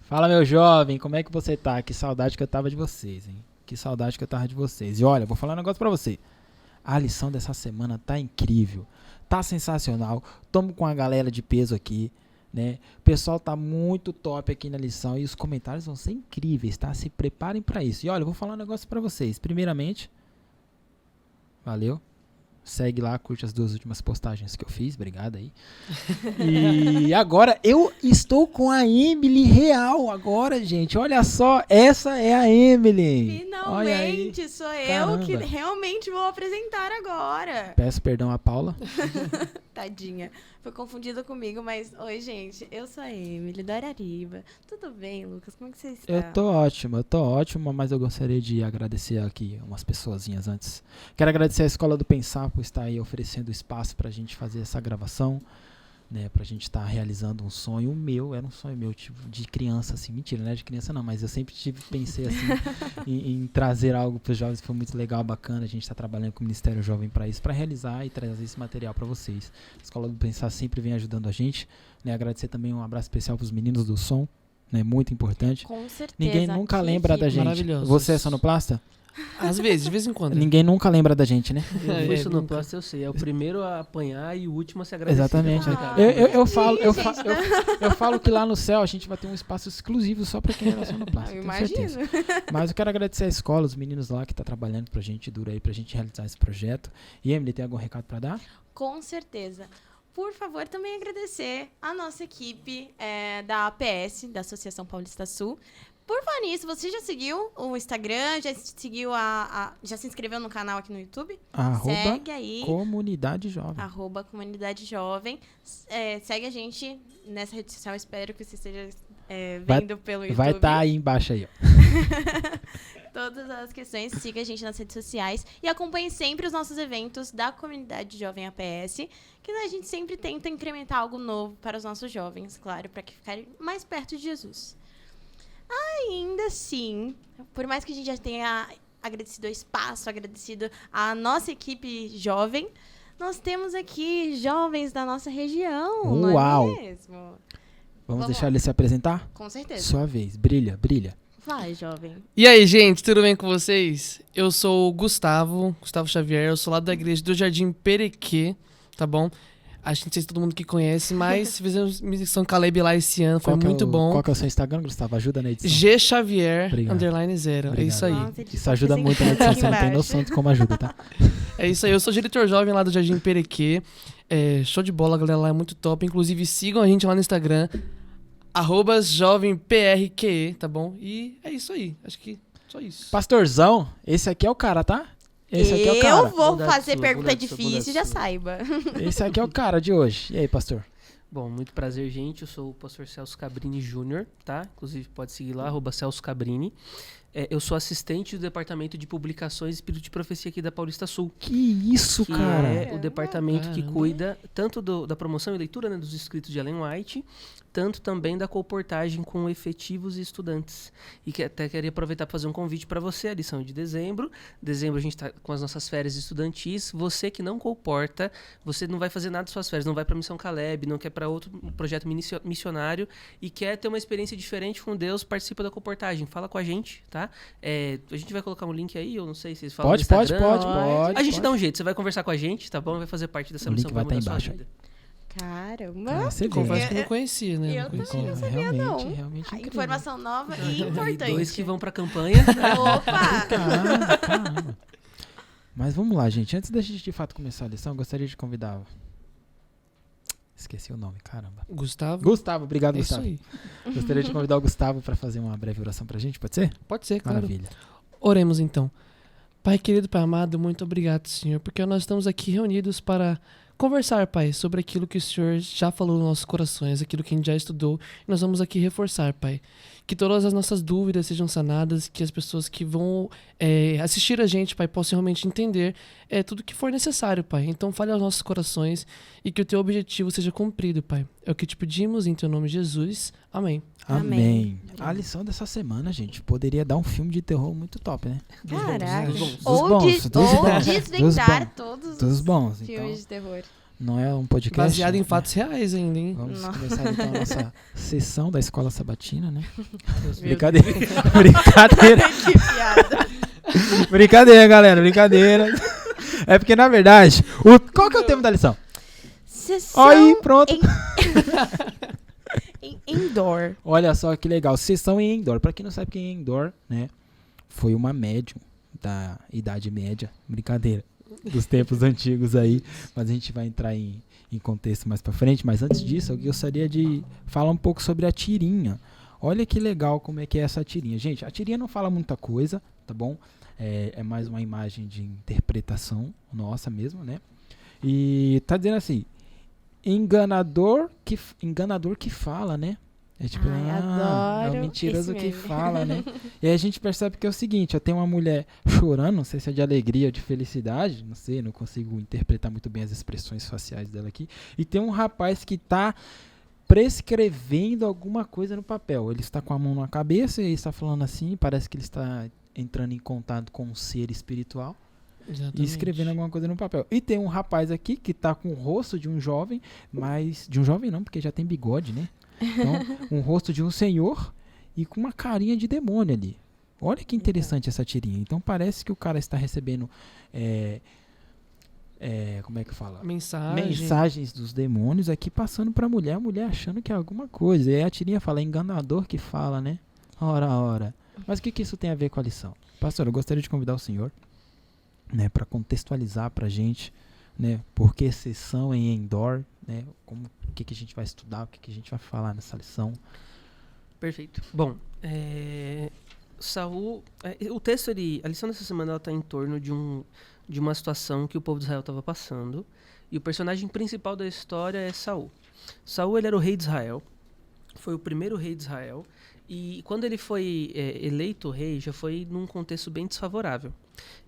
Fala, meu jovem, como é que você tá? Que saudade que eu tava de vocês, hein? Que saudade que eu tava de vocês. E olha, vou falar um negócio pra você. A lição dessa semana tá incrível, tá sensacional. Tamo com a galera de peso aqui, né? O pessoal tá muito top aqui na lição e os comentários vão ser incríveis, tá? Se preparem pra isso. E olha, eu vou falar um negócio pra vocês. Primeiramente, valeu. Segue lá, curte as 2 últimas postagens que eu fiz, obrigado aí. E agora eu estou com a Emily real agora, gente. Olha só, essa é a Emily. Finalmente, sou Caramba. eu que realmente vou apresentar agora. Peço perdão à Paula. Tadinha, foi confundida comigo, mas oi, gente, eu sou a Emily da Arariba. Tudo bem, Lucas? Como é que você está? Eu tô ótimo, mas eu gostaria de agradecer aqui umas pessoazinhas antes. Quero agradecer a Escola do Pensar por estar aí oferecendo espaço pra gente fazer essa gravação, né, pra gente estar realizando um sonho meu, era um sonho meu, tipo, de criança, assim, mentira, não é de criança não, mas eu sempre pensei, assim, em trazer algo pros jovens, foi muito legal, bacana, a gente tá trabalhando com o Ministério Jovem pra isso, pra realizar e trazer esse material pra vocês. A Escola do Pensar sempre vem ajudando a gente, né, agradecer também um abraço especial pros meninos do som, né, muito importante. Com certeza. Ninguém nunca que lembra da equipe. gente. Maravilhosos. Você é sonoplasta? Às vezes, de vez em quando. Ninguém nunca lembra da gente, né? Eu fui É, sonoplasta, eu sei. É o primeiro a apanhar e o último a se agradecer. Exatamente. Ah. Eu falo que lá no céu a gente vai ter um espaço exclusivo só pra quem é sonoplasta. Eu tenho imagino. certeza. Mas eu quero agradecer a escola, os meninos lá que tá trabalhando pra gente, dura aí pra gente realizar esse projeto. E Emily, tem algum recado pra dar? Com certeza. Por favor, também agradecer a nossa equipe da APS, da Associação Paulista Sul. Por falar nisso, você já seguiu o Instagram? Já seguiu já se inscreveu no canal aqui no YouTube? Segue aí. Comunidade Jovem. @Comunidade Jovem. Segue a gente nessa rede social. Espero que você esteja Vai- vendo pelo YouTube. Vai estar aí embaixo aí, ó. Todas as questões, siga a gente nas redes sociais e acompanhe sempre os nossos eventos da Comunidade Jovem APS, que a gente sempre tenta incrementar algo novo para os nossos jovens, claro, para que ficarem mais perto de Jesus. Ainda assim, por mais que a gente já tenha agradecido ao espaço, agradecido à nossa equipe jovem, nós temos aqui jovens da nossa região, Uau! não é mesmo? Vamos Vamos deixar lá. ele se apresentar? Com certeza. Sua vez. Brilha, brilha. Vai, jovem. E aí, gente, tudo bem com vocês? Eu sou o Gustavo Xavier, eu sou lá da igreja do Jardim Perequê, tá bom? Acho que não sei se todo mundo que conhece, mas fizemos Missão Caleb lá esse ano, foi muito bom. Qual que é o seu Instagram, Gustavo? Ajuda na edição. G Xavier, Obrigado. _0. É Obrigado. isso aí. Nossa, ele Isso ajuda fez muito na edição, aqui você não tem embaixo. noção de como ajuda, tá? É isso aí, eu sou diretor jovem lá do Jardim Perequê. Show de bola, a galera lá é muito top. Inclusive, sigam a gente lá no Instagram, @jovemprque, tá bom? E é isso aí, acho que só isso. Pastorzão, esse aqui é o cara, tá? Esse aqui é o cara. Eu vou Bondade fazer sua, pergunta bondade sua, difícil, bondade já sua. saiba. Esse aqui é o cara de hoje. E aí, pastor? Bom, muito prazer, gente. Eu sou o pastor Celso Cabrini Júnior, tá? Inclusive, pode seguir lá, @Celso Cabrini. Eu sou assistente do Departamento de Publicações e Espírito de Profecia aqui da Paulista Sul. Que isso, Que cara? é o departamento que Caramba. cuida tanto da promoção e leitura, né, dos escritos de Ellen White, tanto também da colportagem com efetivos e estudantes. E que até queria aproveitar para fazer um convite para você, a lição de dezembro. Dezembro a gente está com as nossas férias estudantis. Você que não colporta, você não vai fazer nada das suas férias, não vai para a Missão Caleb, não quer para outro projeto missionário e quer ter uma experiência diferente com Deus, participa da colportagem. Fala com a gente, tá? A gente vai colocar um link aí, eu não sei se vocês falam Pode, no pode, Instagram. pode. A gente dá um jeito, você vai conversar com a gente, tá bom? Vai fazer parte dessa O link missão que vai vai estar mudar a sua embaixo. vida. Caramba. Você vê. Confesso que eu não conhecia, né? Eu Não também conhecia. não sabia, não. Realmente incrível. Informação nova e E importante. 2 que vão pra campanha. Opa! Caramba. Mas vamos lá, gente. Antes da gente de fato começar a lição, eu gostaria de convidar... Esqueci o nome, caramba. Gustavo? Gustavo, obrigado, É isso Gustavo. aí. Gostaria de convidar o Gustavo para fazer uma breve oração pra gente, pode ser? Pode ser, claro. Maravilha. Oremos então. Pai querido, Pai amado, muito obrigado, Senhor, porque nós estamos aqui reunidos para conversar, Pai, sobre aquilo que o Senhor já falou nos nossos corações, aquilo que a gente já estudou, e nós vamos aqui reforçar, Pai. que todas as nossas dúvidas sejam sanadas, que as pessoas que vão assistir a gente, Pai, possam realmente entender tudo que for necessário, Pai. Então fale aos nossos corações e que o teu objetivo seja cumprido, Pai. É o que te pedimos em teu nome, Jesus. Amém. Amém. A lição dessa semana, gente, poderia dar um filme de terror muito top, né? Caraca. Dos bons. Ou, Dos bons, des- dos ou bons, desvendar dos todos Dos os bons, filmes então. de terror. Não é um podcast. Baseado em né? fatos reais ainda, hein? Vamos Não. começar então a nossa sessão da Escola Sabatina, né? Meu Brincadeira. Brincadeira. Que piada. Brincadeira, galera. Brincadeira. É porque, na verdade, qual que é o tema da lição? Sessão Aí, pronto. em indoor. Olha só que legal. Sessão em Endor. Pra quem não sabe quem é Endor, né? Foi uma médium da Idade Média. Brincadeira. Dos tempos antigos aí. Mas a gente vai entrar em contexto mais pra frente. Mas antes disso, eu gostaria de falar um pouco sobre a tirinha. Olha que legal como é que é essa tirinha. Gente, a tirinha não fala muita coisa, tá bom? É mais uma imagem de interpretação nossa mesmo, né? E tá dizendo assim, enganador que fala, né? É tipo, Ai, é adoro o mentiroso esse que meme. fala, né? E aí a gente percebe que é o seguinte, ó, tem uma mulher chorando, não sei se é de alegria ou de felicidade, não sei, não consigo interpretar muito bem as expressões faciais dela aqui. E tem um rapaz que tá prescrevendo alguma coisa no papel. Ele está com a mão na cabeça e está falando assim, parece que ele está entrando em contato com um ser espiritual e escrevendo alguma coisa no papel. E tem um rapaz aqui que tá com o rosto de um jovem, mas de um jovem não, porque já tem bigode, né? Então, um rosto de um senhor e com uma carinha de demônio ali. Olha que interessante essa tirinha. Então parece que o cara está recebendo como é que fala? Mensagens dos demônios aqui passando pra mulher, a mulher achando que é alguma coisa. E aí a tirinha fala, enganador que fala, né? Ora. Mas o que isso tem a ver com a lição? Pastor, eu gostaria de convidar o senhor, né, para contextualizar pra gente, né, por que sessão em Endor, né, o que a gente vai estudar, o que a gente vai falar nessa lição. Perfeito. Bom, Saul, o texto, a lição dessa semana está em torno de uma situação que o povo de Israel estava passando, e o personagem principal da história é Saul. Saul, ele era o rei de Israel, foi o primeiro rei de Israel, e quando ele foi eleito rei, já foi num contexto bem desfavorável.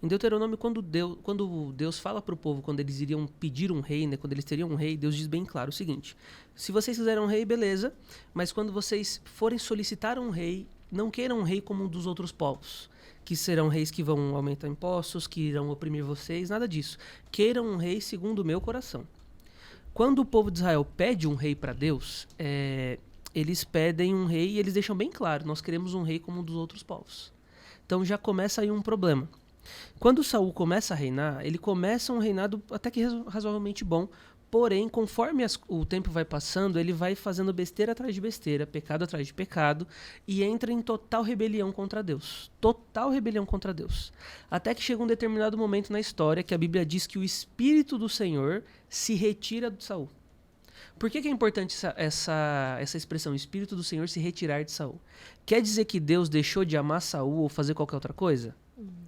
Em Deuteronômio, quando Deus fala para o povo, quando eles iriam pedir um rei, né, quando eles teriam um rei, Deus diz bem claro o seguinte: se vocês quiserem um rei, beleza, mas quando vocês forem solicitar um rei, não queiram um rei como um dos outros povos, que serão reis que vão aumentar impostos, que irão oprimir vocês, nada disso. Queiram um rei segundo o meu coração. Quando o povo de Israel pede um rei para Deus, eles pedem um rei e eles deixam bem claro, nós queremos um rei como um dos outros povos. Então já começa aí um problema. Quando Saul começa a reinar, ele começa um reinado até que razoavelmente bom, porém, conforme o tempo vai passando, ele vai fazendo besteira atrás de besteira, pecado atrás de pecado, e entra em total rebelião contra Deus. Total rebelião contra Deus. Até que chega um determinado momento na história que a Bíblia diz que o Espírito do Senhor se retira de Saul. Por que é importante essa expressão, Espírito do Senhor se retirar de Saul? Quer dizer que Deus deixou de amar Saul ou fazer qualquer outra coisa?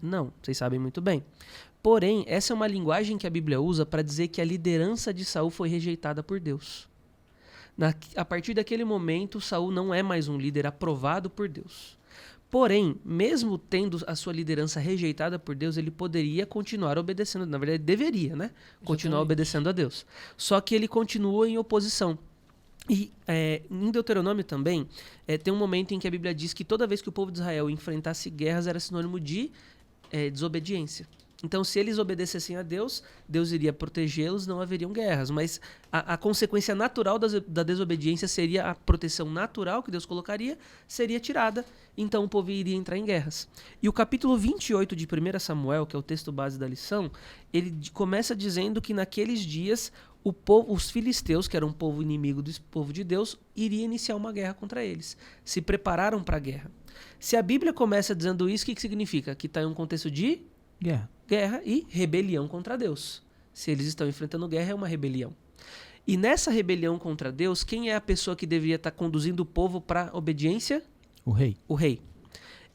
Não, vocês sabem muito bem. Porém, essa é uma linguagem que a Bíblia usa para dizer que a liderança de Saul foi rejeitada por Deus. A partir daquele momento, Saul não é mais um líder aprovado por Deus. Porém, mesmo tendo a sua liderança rejeitada por Deus, ele poderia continuar obedecendo. Na verdade, deveria, né? Continuar obedecendo a Deus. Só que ele continua em oposição. E em Deuteronômio também, tem um momento em que a Bíblia diz que toda vez que o povo de Israel enfrentasse guerras, era sinônimo de desobediência. Então, se eles obedecessem a Deus, Deus iria protegê-los, não haveriam guerras. Mas a consequência natural da desobediência seria a proteção natural que Deus colocaria, seria tirada. Então, o povo iria entrar em guerras. E o capítulo 28 de 1 Samuel, que é o texto base da lição, ele começa dizendo que naqueles dias os filisteus, que eram um povo inimigo do povo de Deus, iria iniciar uma guerra contra eles. Se prepararam para a guerra. Se a Bíblia começa dizendo isso, o que significa? Que está em um contexto de guerra e rebelião contra Deus. Se eles estão enfrentando guerra, é uma rebelião. E nessa rebelião contra Deus, quem é a pessoa que deveria estar conduzindo o povo para a obediência? O rei. O rei.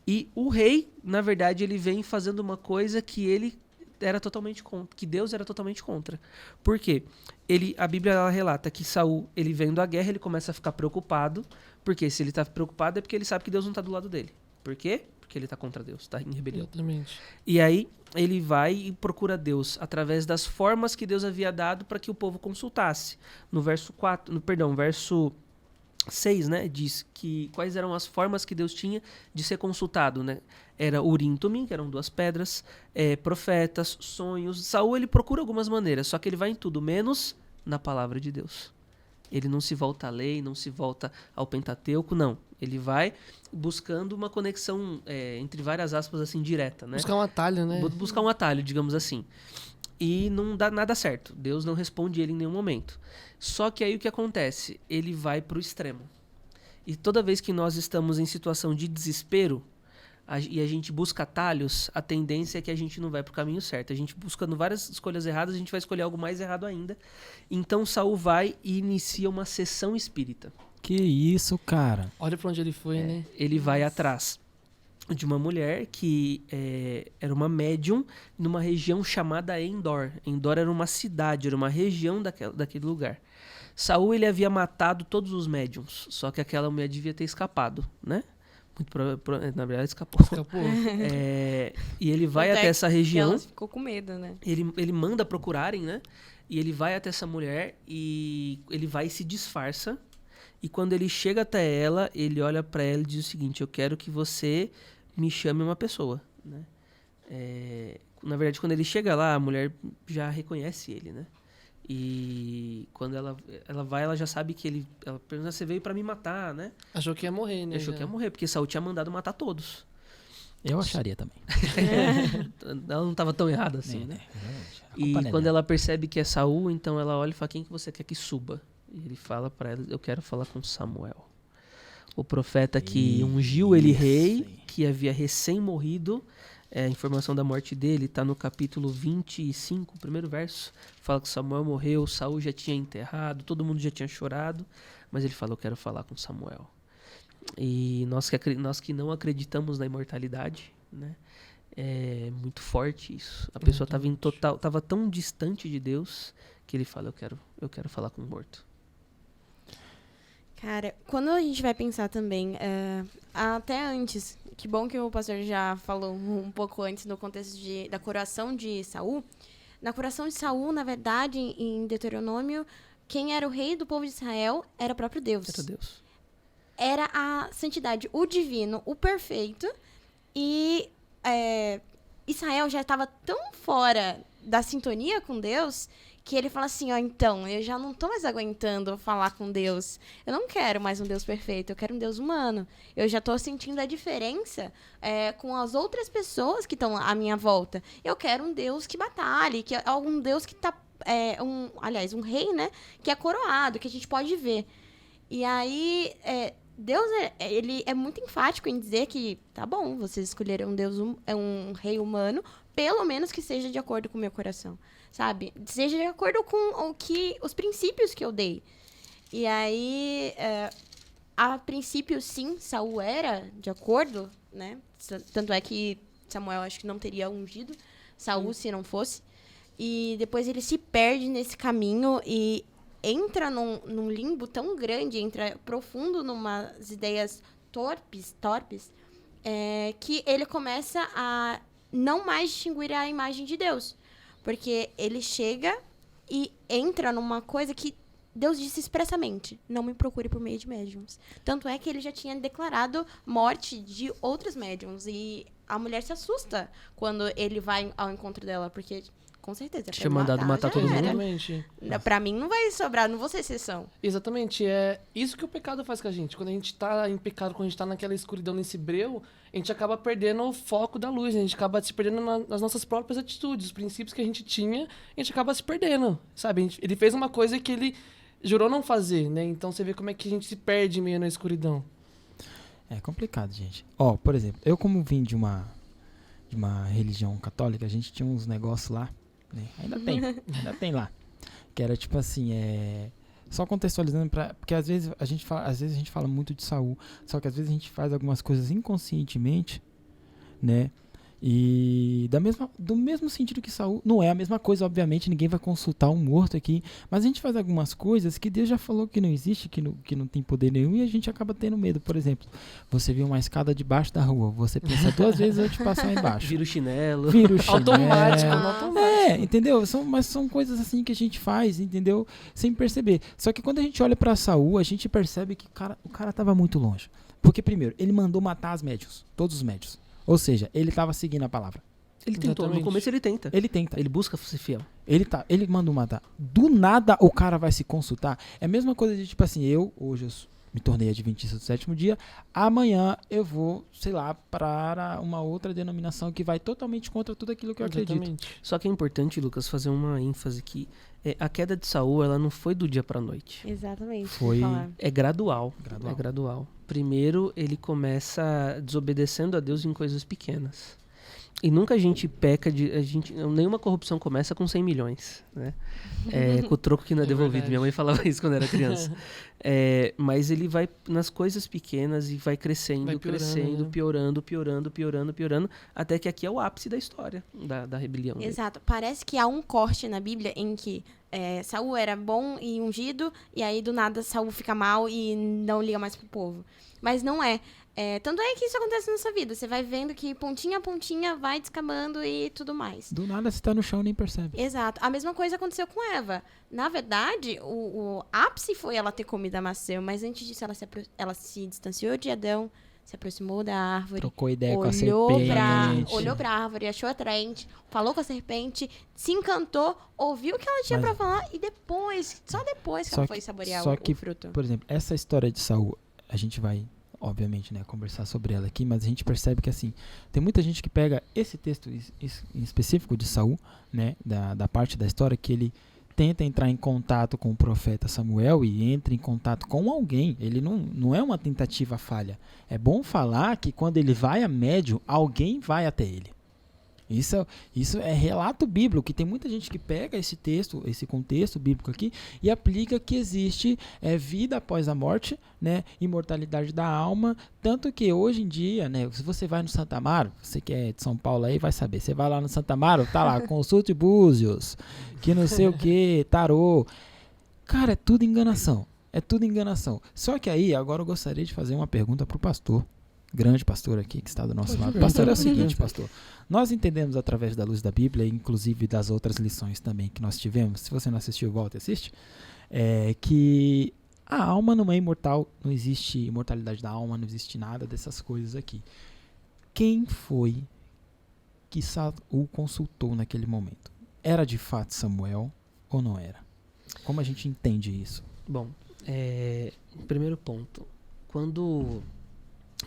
E o rei, na verdade, ele vem fazendo uma coisa que ele era totalmente contra, que Deus era totalmente contra. Por quê? A Bíblia ela relata que Saul, ele vendo a guerra, ele começa a ficar preocupado, Porque se ele tá preocupado é porque ele sabe que Deus não tá do lado dele. Por quê? Porque ele tá contra Deus, tá em rebelião. Exatamente. E aí ele vai e procura Deus através das formas que Deus havia dado para que o povo consultasse. No verso 6, né, diz que quais eram as formas que Deus tinha de ser consultado, né? Era Urim e Tumim, que eram 2 pedras, profetas, sonhos. Saul, ele procura algumas maneiras, só que ele vai em tudo, menos na palavra de Deus. Ele não se volta à lei, não se volta ao Pentateuco, não. Ele vai buscando uma conexão, entre várias aspas, assim, direta, né? Buscar um atalho, né? Buscar um atalho, digamos assim. E não dá nada certo. Deus não responde ele em nenhum momento. Só que aí o que acontece? Ele vai para o extremo. E toda vez que nós estamos em situação de desespero e a gente busca atalhos, a tendência é que a gente não vai para o caminho certo. A gente buscando várias escolhas erradas, a gente vai escolher algo mais errado ainda. Então Saul vai e inicia uma sessão espírita. Que isso, cara. Olha pra onde ele foi, né? Ele vai atrás de uma mulher que era uma médium numa região chamada Endor. Endor era uma cidade, era uma região daquele lugar. Saul, ele havia matado todos os médiums, só que aquela mulher devia ter escapado, né? Na verdade, escapou. Escapou. E ele vai Até até essa que região, ela ficou com medo, né? ele manda procurarem, né? E ele vai até essa mulher e ele vai e se disfarça. E quando ele chega até ela, ele olha pra ela e diz o seguinte: eu quero que você me chame uma pessoa, né? Na verdade, quando ele chega lá, a mulher já reconhece ele, né? E quando ela vai, ela já sabe que ele... Ela pergunta: você veio pra me matar, né? Achou que ia morrer, né? Achou que ia morrer, porque Saul tinha mandado matar todos. Eu acharia também. Ela não estava tão errada assim, né? Realmente. A E culpa não é quando dela. ela percebe que é Saul, então ela olha e fala: quem que você quer que suba? E ele fala pra ela: eu quero falar com Samuel, o profeta que ungiu ele rei, que havia recém morrido. A informação da morte dele está no capítulo 25, primeiro verso. Fala que Samuel morreu, Saul já tinha enterrado, todo mundo já tinha chorado, mas ele fala: eu quero falar com Samuel. E nós que não acreditamos na imortalidade, né? É muito forte isso. A pessoa estava tão distante de Deus que ele fala: eu quero falar com o morto. Cara, quando a gente vai pensar também, até antes, que bom que o pastor já falou um pouco antes no contexto da coroação de Saul. Na coroação de Saul, na verdade, em Deuteronômio, quem era o rei do povo de Israel era o próprio Deus. Era Deus. Era a santidade, o divino, o perfeito. E Israel já estava tão fora da sintonia com Deus que ele fala assim: ó, então, eu já não tô mais aguentando falar com Deus. Eu não quero mais um Deus perfeito, eu quero um Deus humano. Eu já tô sentindo a diferença com as outras pessoas que estão à minha volta. Eu quero um Deus que batalhe, que é um Deus que tá... um rei, né? Que é coroado, que a gente pode ver. E aí, Deus, ele é muito enfático em dizer que, tá bom, vocês escolheram um rei humano, pelo menos que seja de acordo com o meu coração, sabe? Seja de acordo com os princípios que eu dei. E aí, a princípio, sim, Saul era de acordo, né? Tanto é que Samuel acho que não teria ungido Saul se não fosse. E depois ele se perde nesse caminho e entra num limbo tão grande, entra profundo numas ideias torpes, que ele começa a não mais distinguir a imagem de Deus. Porque ele chega e entra numa coisa que Deus disse expressamente: não me procure por meio de médiums. Tanto é que ele já tinha declarado morte de outros médiums. E a mulher se assusta quando ele vai ao encontro dela, porque... Com certeza. Tinha mandado matar todo mundo. Exatamente. Pra mim não vai sobrar, não vou ser exceção. Exatamente, é isso que o pecado faz com a gente. Quando a gente tá em pecado, quando a gente tá naquela escuridão, nesse breu, a gente acaba perdendo o foco da luz, a gente acaba se perdendo nas nossas próprias atitudes, os princípios que a gente tinha, a gente acaba se perdendo, sabe? Ele fez uma coisa que ele jurou não fazer, né? Então você vê como é que a gente se perde meio na escuridão. É complicado, gente. Ó, por exemplo, eu como vim de uma religião católica, a gente tinha uns negócios lá, né? Ainda tem lá. Que era tipo assim, só contextualizando, porque às vezes a gente fala muito de Saul, só que às vezes a gente faz algumas coisas inconscientemente, né? E do mesmo sentido que Saul, não é a mesma coisa, obviamente, ninguém vai consultar um morto aqui, mas a gente faz algumas coisas que Deus já falou que não existe, que não tem poder nenhum, e a gente acaba tendo medo. Por exemplo, você viu uma escada debaixo da rua, você pensa 2 vezes antes de passar embaixo. Vira o chinelo. Vira o chinelo. Automático, automático. Entendeu? Mas são coisas assim que a gente faz, entendeu? Sem perceber. Só que quando a gente olha pra Saul, a gente percebe que o cara tava muito longe. Porque, primeiro, ele mandou matar os médios, todos os médios. Ou seja, ele estava seguindo a palavra. Ele tentou, no Exatamente. começo ele tenta. Ele tenta. Ele busca ser fiel. Ele mandou matar. Do nada o cara vai se consultar. É a mesma coisa de tipo assim, hoje eu me tornei adventista do 7º dia, amanhã eu vou, sei lá, para uma outra denominação que vai totalmente contra tudo aquilo que eu acredito. Exatamente. Só que é importante, Lucas, fazer uma ênfase que a queda de Saul, ela não foi do dia pra noite. Exatamente. Foi- vou falar. É gradual. Gradual. É gradual. Primeiro, ele começa desobedecendo a Deus em coisas pequenas. E nunca a gente peca nenhuma corrupção começa com 100 milhões, né? Com o troco que não é É devolvido. verdade. Minha mãe falava isso quando era criança. Mas ele vai nas coisas pequenas e vai crescendo, Vai piorando, crescendo, né? piorando, até que aqui é o ápice da história da rebelião. dele. Exato. Parece que há um corte na Bíblia em que Saul era bom e ungido, e aí do nada Saul fica mal e não liga mais pro povo. Mas não é. Tanto é que isso acontece na nossa vida. Você vai vendo que pontinha a pontinha vai descamando e tudo mais. Do nada você tá no chão e nem percebe. Exato. A mesma coisa aconteceu com Eva. Na verdade, o ápice foi ela ter comido a maçã, mas antes disso ela se distanciou de Adão, se aproximou da árvore, Trocou ideia com a olhou serpente. pra árvore, achou atraente, falou com a serpente, se encantou, ouviu o que ela tinha Mas- pra falar e depois, só depois que Só ela que- foi saborear só o que, fruto. Por exemplo, essa história de Saul, a gente vai, obviamente, né, conversar sobre ela aqui, mas a gente percebe que, assim, tem muita gente que pega esse texto em específico de Saul, né, da parte da história, que ele tenta entrar em contato com o profeta Samuel e entra em contato com alguém. Ele não é uma tentativa falha. É bom falar que quando ele vai a médio, alguém vai até ele. Isso é relato bíblico, que tem muita gente que pega esse texto, esse contexto bíblico aqui, e aplica que existe vida após a morte, né, imortalidade da alma, tanto que hoje em dia, né, se você vai no Santa Amaro, você que é de São Paulo aí vai saber, você vai lá no Santa Amaro, tá lá, consulte búzios, que não sei o que, tarô, cara, é tudo enganação, só que aí, agora eu gostaria de fazer uma pergunta pro pastor, grande pastor aqui que está do nosso lado. Pastor, é o seguinte, pastor. Nós entendemos através da luz da Bíblia, inclusive das outras lições também que nós tivemos, se você não assistiu, volta e assiste, que a alma não é imortal, não existe imortalidade da alma, não existe nada dessas coisas aqui. Quem foi que Saul consultou naquele momento? Era de fato Samuel ou não era? Como a gente entende isso? Bom, primeiro ponto. Quando...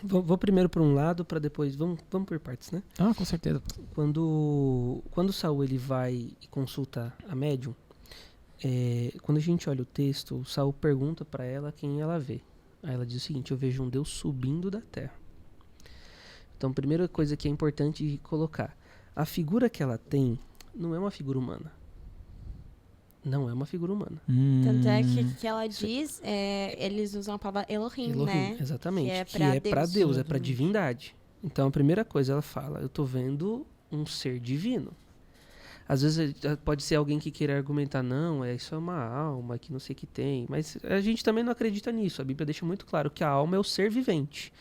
Vou primeiro para um lado, para depois... Vamos por partes, né? Ah, com certeza. Quando Saul ele vai consultar a médium, quando a gente olha o texto, o Saul pergunta para ela quem ela vê. Aí ela diz o seguinte: eu vejo um Deus subindo da terra. Então, a primeira coisa que é importante colocar: a figura que ela tem não é uma figura humana. Não é uma figura humana. Tanto é que ela diz, eles usam a palavra Elohim, né? Exatamente. Que é pra Deus, é pra Exatamente. divindade. Então, a primeira coisa, ela fala: eu tô vendo um ser divino. Às vezes pode ser alguém que queira argumentar: não, isso é uma alma, que não sei o que tem. Mas a gente também não acredita nisso. A Bíblia deixa muito claro que a alma é o ser vivente.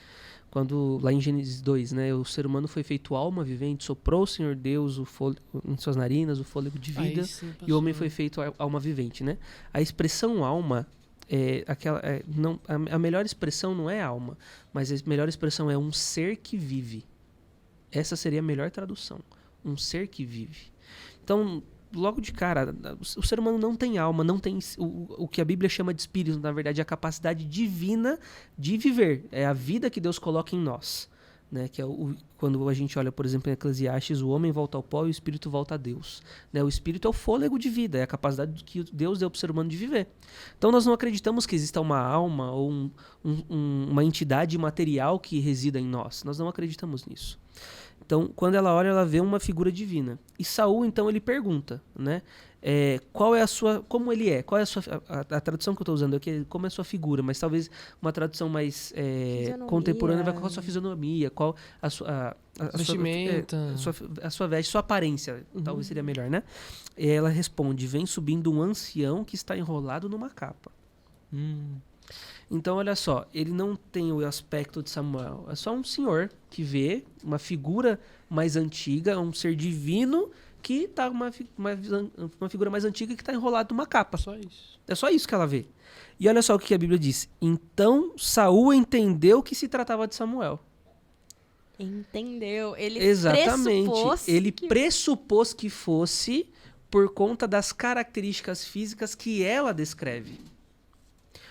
Quando, lá em Gênesis 2, né, o ser humano foi feito alma vivente, soprou o Senhor Deus em suas narinas o fôlego de vida. Aí sim, E o homem pastor. foi feito alma vivente, né? A expressão alma a melhor expressão não é alma, mas a melhor expressão é um ser que vive. Essa seria a melhor tradução. Um ser que vive. Então, logo de cara, o ser humano não tem alma, não tem o que a Bíblia chama de espírito, na verdade, é a capacidade divina de viver. É a vida que Deus coloca em nós. Né, que é quando a gente olha, por exemplo, em Eclesiastes, o homem volta ao pó e o espírito volta a Deus. Né, o espírito é o fôlego de vida, é a capacidade que Deus deu para o ser humano de viver. Então nós não acreditamos que exista uma alma ou uma entidade material que resida em nós. Nós não acreditamos nisso. Então, quando ela olha, ela vê uma figura divina. E Saul, então, ele pergunta, né? Qual é a sua... Como ele é? Qual é a sua... A tradução que eu estou usando aqui é como é a sua figura, mas talvez uma tradução mais contemporânea vai com a sua fisionomia, qual a sua... Vestimenta. A sua veste, sua aparência, talvez seria melhor, né? E ela responde, vem subindo um ancião que está enrolado numa capa. Então, olha só, ele não tem o aspecto de Samuel. É só um senhor que vê uma figura mais antiga, um ser divino que tá uma figura mais antiga que está enrolado numa capa. Só isso. É só isso que ela vê. E olha só o que a Bíblia diz. Então, Saul entendeu que se tratava de Samuel. Entendeu? Ele Exatamente. pressupôs Ele que- pressupôs que fosse por conta das características físicas que ela descreve.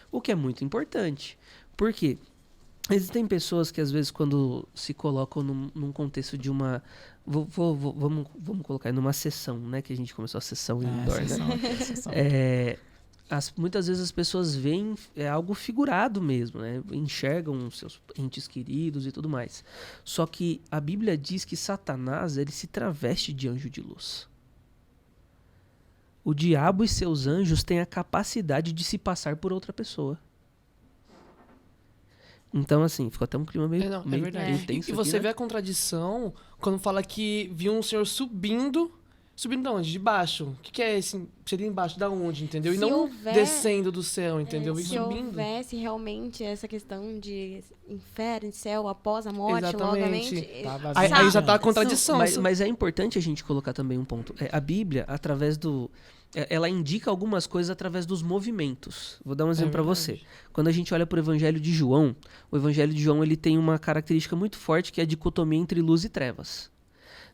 O que é muito importante. Por quê? Existem pessoas que, às vezes, quando se colocam num contexto de uma... Vamos colocar aí numa sessão, né? Que a gente começou a sessão indoor, né? Sessão. Muitas vezes as pessoas veem algo figurado mesmo, né? Enxergam seus entes queridos e tudo mais. Só que a Bíblia diz que Satanás, ele se traveste de anjo de luz. O diabo e seus anjos têm a capacidade de se passar por outra pessoa. Então, assim, ficou até um clima meio, É meio verdade. intenso E você aqui, vê né? a contradição quando fala que viu um senhor subindo. Subindo da onde? De baixo. O que é esse? Seria embaixo da onde, entendeu? E Se não houver- descendo do céu, entendeu? E Se subindo. houvesse realmente essa questão de inferno, céu após a morte, Exatamente. logamente... Tava Aí já tá a viajando. contradição. Mas é importante a gente colocar também um ponto. A Bíblia, através do... Ela indica algumas coisas através dos movimentos. Vou dar um exemplo para você. Quando a gente olha para o Evangelho de João, o Evangelho de João ele tem uma característica muito forte que é a dicotomia entre luz e trevas.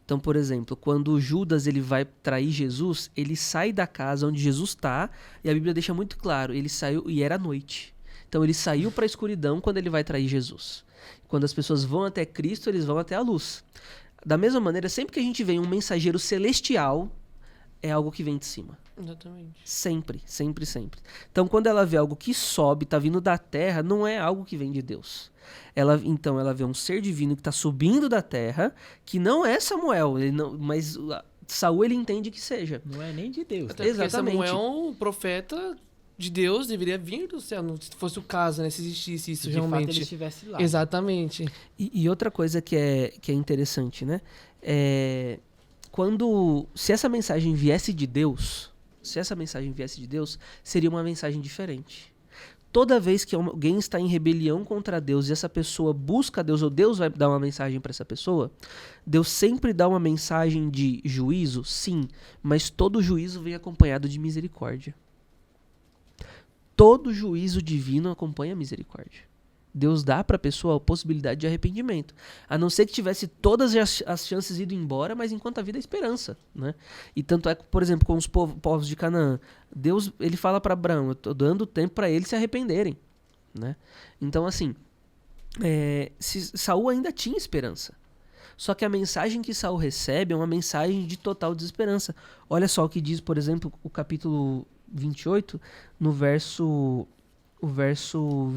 Então, por exemplo, quando Judas ele vai trair Jesus, ele sai da casa onde Jesus está, e a Bíblia deixa muito claro, ele saiu e era noite. Então ele saiu para a escuridão quando ele vai trair Jesus. Quando as pessoas vão até Cristo, eles vão até a luz. Da mesma maneira, sempre que a gente vê um mensageiro celestial, é algo que vem de cima. Exatamente. Sempre, sempre, sempre. Então, quando ela vê algo que sobe, está vindo da terra, não é algo que vem de Deus. Então, ela vê um ser divino que está subindo da terra, que não é Samuel, mas Saul ele entende que seja. Não é nem de Deus. Até porque Exatamente. Samuel, o profeta de Deus, deveria vir do céu, se fosse o caso, né? Se existisse isso Se de fato ele realmente. estivesse lá. Exatamente. E outra coisa que é interessante, né? Se essa mensagem viesse de Deus, seria uma mensagem diferente. Toda vez que alguém está em rebelião contra Deus e essa pessoa busca Deus, ou Deus vai dar uma mensagem para essa pessoa, Deus sempre dá uma mensagem de juízo, sim, mas todo juízo vem acompanhado de misericórdia. Todo juízo divino acompanha a misericórdia. Deus dá para a pessoa a possibilidade de arrependimento. A não ser que tivesse todas as chances ido embora, mas enquanto a vida é esperança, né? E tanto é que, por exemplo, com os povos de Canaã, Deus ele fala para Abraão, eu estou dando tempo para eles se arrependerem, né? Então, assim, Saul ainda tinha esperança. Só que a mensagem que Saul recebe é uma mensagem de total desesperança. Olha só o que diz, por exemplo, o capítulo 28, no verso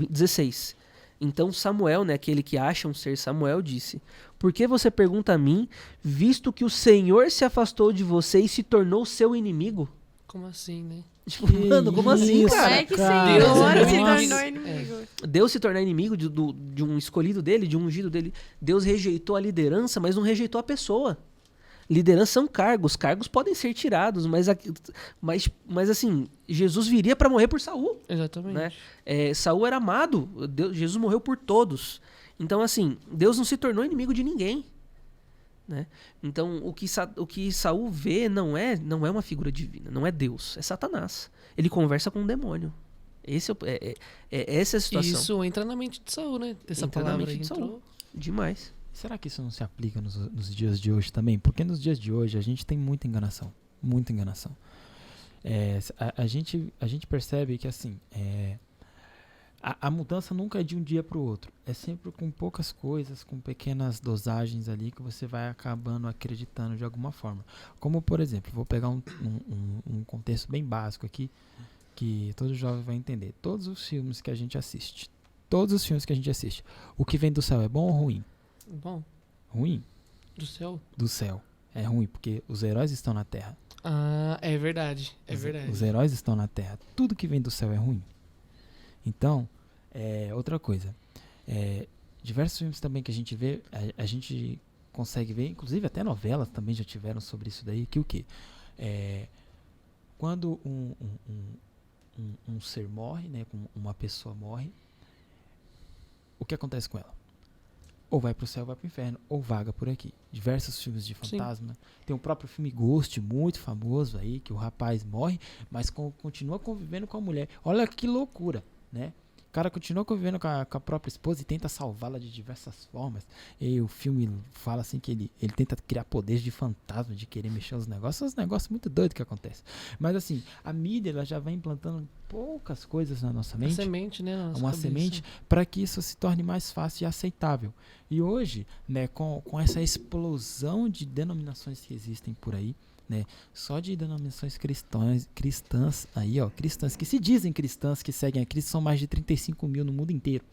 16. Então Samuel, né, aquele que acham ser Samuel, disse: por que você pergunta a mim, visto que o Senhor se afastou de você e se tornou seu inimigo? Como assim, né? Tipo, mano, como assim, isso, cara? É que cara? Senhor Deus é se inimigo. tornou inimigo. Deus se tornar inimigo de um escolhido dele, de um ungido dele. Deus rejeitou a liderança, mas não rejeitou a pessoa. Liderança são cargos podem ser tirados, mas assim, Jesus viria para morrer por Saul. Exatamente. Né? Saul era amado, Jesus morreu por todos. Então, assim, Deus não se tornou inimigo de ninguém. Né? Então, o que Saul vê não é uma figura divina, não é Deus, é Satanás. Ele conversa com um demônio. Essa é a situação. E isso entra na mente de Saul, né? Essa Entra na palavra mente aí de Saul. entrou. Demais. Será que isso não se aplica nos dias de hoje também? Porque nos dias de hoje a gente tem muita enganação. Muita enganação. A gente percebe que assim, a mudança nunca é de um dia para o outro. É sempre com poucas coisas, com pequenas dosagens ali que você vai acabando acreditando de alguma forma. Como, por exemplo, vou pegar um contexto bem básico aqui, que todo jovem vai entender. Todos os filmes que a gente assiste, o que vem do céu é bom ou ruim? Bom, Ruim. Do céu? do céu. É ruim, porque os heróis estão na Terra. Ah, é verdade. É verdade. Os heróis estão na Terra. Tudo que vem do céu é ruim. Então, outra coisa. Diversos filmes também que a gente vê, a gente consegue ver, inclusive até novelas também já tiveram sobre isso daí, que o quê? Quando um ser morre, né, uma pessoa morre, o que acontece com ela? Ou vai pro céu ou vai pro inferno, ou vaga por aqui. Diversos filmes de fantasma. Tem o próprio filme Ghost, muito famoso aí, que o rapaz morre, mas continua convivendo com a mulher. Olha que loucura, né? O cara continua convivendo com a própria esposa e tenta salvá-la de diversas formas. E o filme fala assim que ele tenta criar poderes de fantasma, de querer mexer os negócios muito doidos que acontecem. Mas assim, a mídia ela já vai implantando poucas coisas na nossa mente. Uma semente, né? Uma semente para que isso se torne mais fácil e aceitável. E hoje, né, com essa explosão de denominações que existem por aí, né, só de denominações cristãs aí, ó, cristãs que se dizem cristãs, que seguem a Cristo, são mais de 35 mil no mundo inteiro.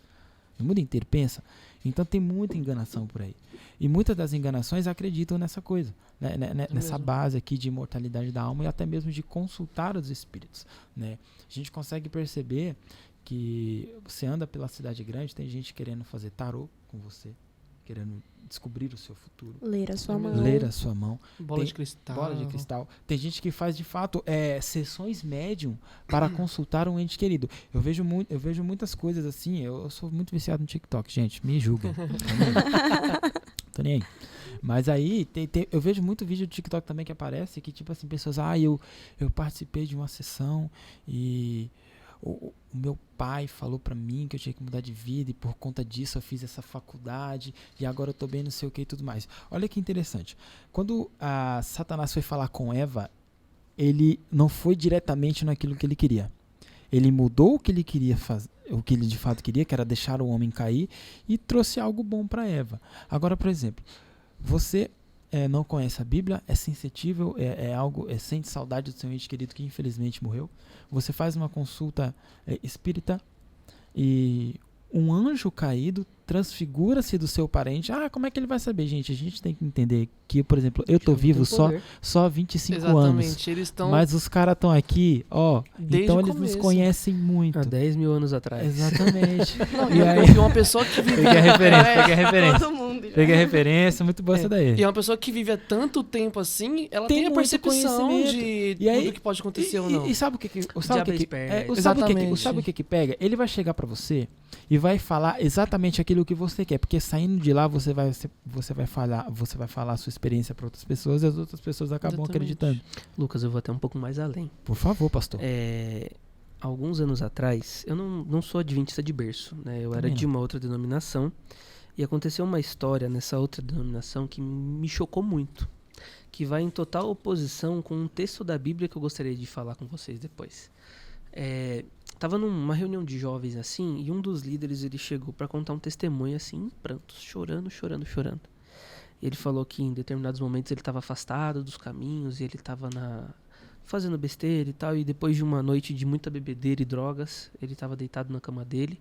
No mundo inteiro, pensa. Então tem muita enganação por aí. E muitas das enganações acreditam nessa coisa, né, nessa base aqui de imortalidade da alma e até mesmo de consultar os espíritos, né. A gente consegue perceber que você anda pela cidade grande, tem gente querendo fazer tarô com você, querendo descobrir o seu futuro. Ler a sua mão. Ler a sua mão. Bola de cristal. Bola de cristal. Tem gente que faz, de fato, sessões médium para consultar um ente querido. Eu vejo muitas coisas assim. Eu sou muito viciado no TikTok, gente. Me julguem. Tô nem aí. Mas aí, eu vejo muito vídeo do TikTok também que aparece que, tipo assim, pessoas... eu participei de uma sessão e... O meu pai falou pra mim que eu tinha que mudar de vida e por conta disso eu fiz essa faculdade e agora eu tô bem não sei o que e tudo mais. Olha que interessante. Quando Satanás foi falar com Eva, ele não foi diretamente naquilo que ele queria. Ele mudou o que ele queria fazer, o que ele de fato queria, que era deixar o homem cair, e trouxe algo bom para Eva. Agora, por exemplo, você não conhece a Bíblia, é sensível, sente saudade do seu ente querido que infelizmente morreu. Você faz uma consulta espírita e um anjo caído transfigura-se do seu parente. Como é que ele vai saber, gente? A gente tem que entender que, por exemplo, eu tô vivo só 25 anos. Eles estão... Mas os caras estão aqui, então eles nos conhecem muito. Há 10 mil anos atrás. Exatamente. Não, e aí... uma pessoa que vive... Peguei a referência. Todo mundo já. Peguei a referência, muito boa essa daí. E é uma pessoa que vive há tanto tempo assim, ela Tem tem a muito percepção de E aí, tudo que pode acontecer ou não. E sabe o que Exatamente. sabe o que pega? Ele vai chegar pra você e vai falar exatamente aquilo que você quer, porque saindo de lá você vai falar a sua experiência para outras pessoas e as outras pessoas acabam acreditando. Lucas, eu vou até um pouco mais além. Por favor, pastor. Alguns anos atrás, eu não sou adventista de berço, né? Eu era de uma outra denominação e aconteceu uma história nessa outra denominação que me chocou muito, que vai em total oposição com um texto da Bíblia que eu gostaria de falar com vocês depois. Tava numa reunião de jovens assim, e um dos líderes ele chegou para contar um testemunho assim, em prantos, chorando. E ele falou que em determinados momentos ele estava afastado dos caminhos e ele estava fazendo besteira e tal, e depois de uma noite de muita bebedeira e drogas, ele estava deitado na cama dele.